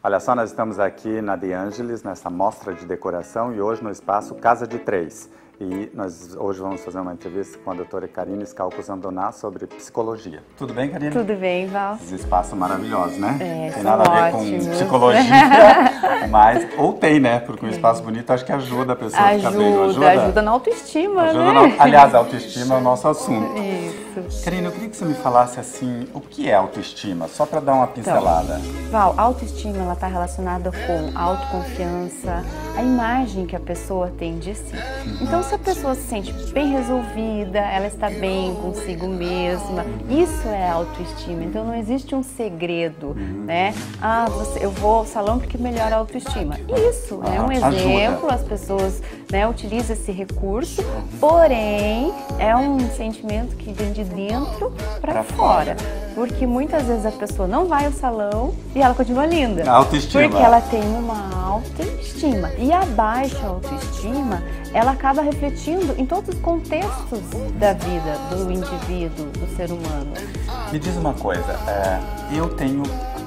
Olha só, nós estamos aqui na De Angelis, nessa mostra de decoração e hoje no espaço Casa de Três. E nós hoje vamos fazer uma entrevista com a doutora Karine Scalco-Zandoná sobre psicologia. Tudo bem, Karine? Tudo bem, Val. Esses espaços maravilhosos, né? Tem nada a ver ótimos. com psicologia, mas, ou tem, né? Porque um espaço bonito acho que ajuda a pessoa a ficar bem. Ajuda na autoestima, né? Aliás, a autoestima é o nosso assunto. Isso. Karine, eu queria que você me falasse assim, o que é autoestima? Só para dar uma pincelada. Então, Val, a autoestima ela está relacionada com a autoconfiança, a imagem que a pessoa tem de si. Então, se a pessoa se sente bem resolvida, ela está bem consigo mesma, isso é autoestima. Então, não existe um segredo, né? Eu vou ao salão porque melhora a autoestima. Isso é um exemplo, as pessoas, né, utilizam esse recurso, porém, é um sentimento que vem de dentro para fora. Porque muitas vezes a pessoa não vai ao salão e ela continua linda. Autoestima. Porque ela tem uma autoestima. E a baixa autoestima, ela acaba refletindo em todos os contextos da vida do indivíduo, do ser humano. Me diz uma coisa, eu tenho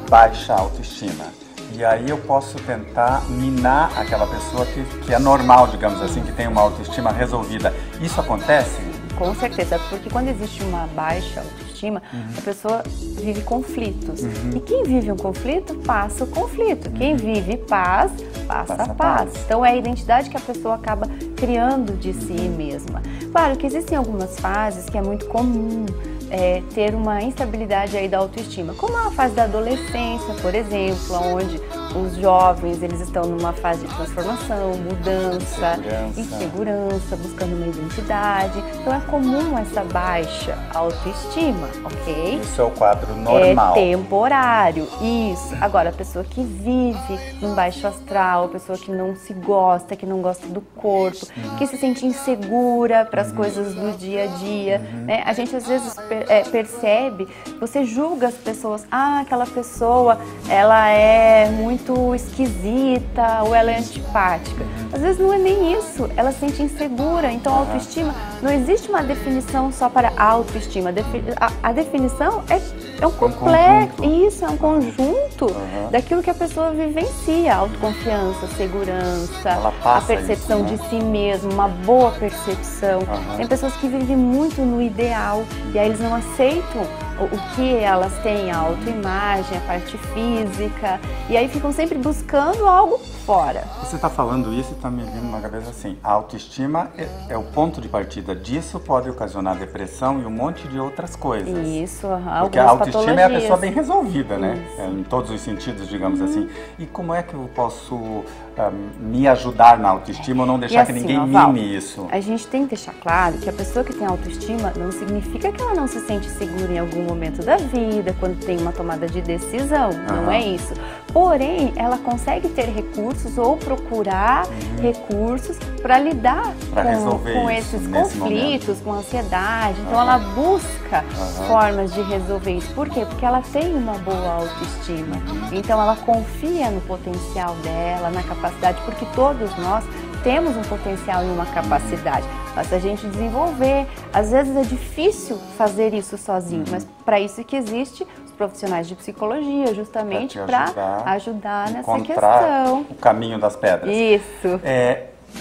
baixa autoestima. E aí eu posso tentar minar aquela pessoa que é normal, digamos assim, que tem uma autoestima resolvida. Isso acontece? Com certeza, porque quando existe uma baixa autoestima, a pessoa vive conflitos. E quem vive um conflito, passa o conflito. Quem vive paz, passa a paz. Então é a identidade que a pessoa acaba criando de si mesma. Claro que existem algumas fases que é muito comum ter uma instabilidade aí da autoestima, como a fase da adolescência, por exemplo, onde os jovens eles estão numa fase de transformação, mudança, insegurança, buscando uma identidade. Então é comum essa baixa autoestima, ok? Isso é o quadro normal. É temporário, isso. Agora, a pessoa que vive num baixo astral, a pessoa que não se gosta, que não gosta do corpo, que se sente insegura para as coisas do dia a dia, né? A gente às vezes percebe, você julga as pessoas, aquela pessoa, ela é muito esquisita ou ela é antipática. Às vezes não é nem isso, ela se sente insegura. Então a autoestima, não existe uma definição só para a autoestima. A definição é um complexo, isso é um conjunto daquilo que a pessoa vivencia, autoconfiança, segurança, a percepção de si mesmo, uma boa percepção. Tem pessoas que vivem muito no ideal e aí eles não aceitam o que elas têm, a autoimagem, a parte física, e aí ficam sempre buscando algo fora. Você está falando isso e está me vindo na cabeça assim, a autoestima é o ponto de partida disso, pode ocasionar depressão e um monte de outras coisas. Isso, porque a autoestima é a pessoa bem resolvida, né? Em todos os sentidos, digamos assim. E como é que eu posso me ajudar na autoestima ou não deixar que ninguém mime isso? A gente tem que deixar claro que a pessoa que tem autoestima não significa que ela não se sente segura em algum momento da vida, quando tem uma tomada de decisão, não é isso. Porém, ela consegue ter recursos ou procurar recursos para lidar com esses conflitos, com ansiedade. Então, ela busca formas de resolver isso. Por quê? Porque ela tem uma boa autoestima. Então, ela confia no potencial dela, na capacidade, porque todos nós temos um potencial e uma capacidade. Basta a gente desenvolver. Às vezes é difícil fazer isso sozinho, mas para isso que existe os profissionais de psicologia, justamente para ajudar nessa questão. O caminho das pedras. Isso.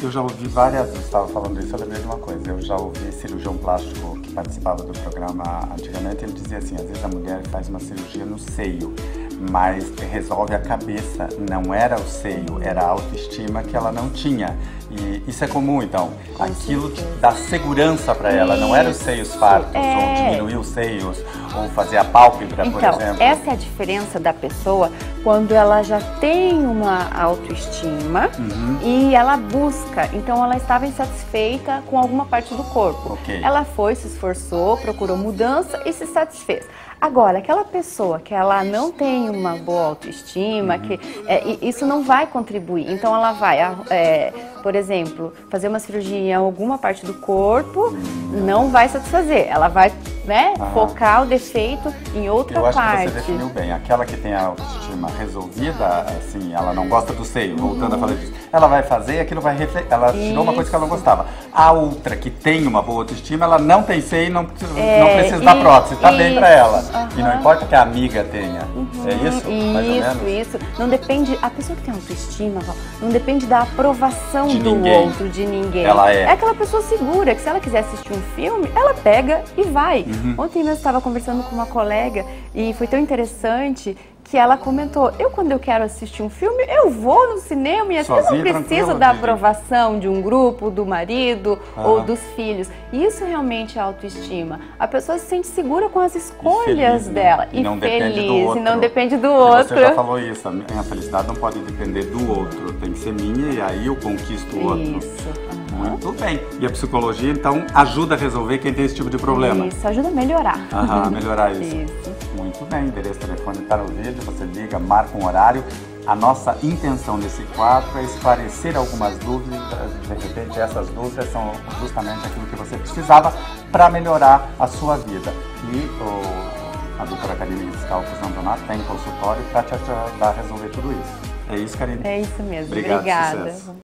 Eu já ouvi várias vezes, estava falando isso, eu lembrei de uma coisa. Eu já ouvi cirurgião plástico que participava do programa antigamente, ele dizia assim, às vezes a mulher faz uma cirurgia no seio, mas resolve a cabeça, não era o seio, era a autoestima que ela não tinha. E isso é comum, então. Aquilo dá segurança para ela, não era os seios fartos, ou diminuir os seios, ou fazer a pálpebra, por exemplo. Então, essa é a diferença da pessoa quando ela já tem uma autoestima e ela busca. Então, ela estava insatisfeita com alguma parte do corpo. Ela foi, se esforçou, procurou mudança e se satisfez. Agora, aquela pessoa que ela não tem uma boa autoestima, isso não vai contribuir. Então, ela vai, por exemplo, fazer uma cirurgia em alguma parte do corpo, não vai satisfazer. Ela vai né, focar o defeito em outra parte. Eu acho que você definiu bem. Aquela que tem a autoestima resolvida, assim, ela não gosta do seio, voltando a falar disso, ela vai fazer e aquilo vai refletir. Ela tirou uma coisa que ela não gostava. A outra que tem uma boa autoestima, ela não tem seio e não precisa da prótese, tá bem pra ela. E não importa que a amiga tenha. É isso? Mais ou menos? Isso. Não depende, a pessoa que tem autoestima, não depende da aprovação do outro, de ninguém. Ela é aquela pessoa segura, que se ela quiser assistir um filme, ela pega e vai. Ontem mesmo eu estava conversando com uma colega e foi tão interessante que ela comentou, quando eu quero assistir um filme, eu vou no cinema e às vezes não preciso da aprovação de um grupo, do marido ou dos filhos. Isso realmente é autoestima. A pessoa se sente segura com as escolhas dela. E não depende do outro. E não depende do outro. Você já falou isso, a minha felicidade não pode depender do outro, tem que ser minha e aí eu conquisto o outro. Isso. Muito bem. E a psicologia, então, ajuda a resolver quem tem esse tipo de problema? Isso, ajuda a melhorar. Melhorar isso. Muito bem, o endereço do telefone está no vídeo, você liga, marca um horário. A nossa intenção nesse quadro é esclarecer algumas dúvidas, de repente essas dúvidas são justamente aquilo que você precisava para melhorar a sua vida. E a doutora Karine Scalco Zandonato tem consultório para te ajudar a resolver tudo isso. É isso, Karine? É isso mesmo. Obrigado, obrigada. Sucesso.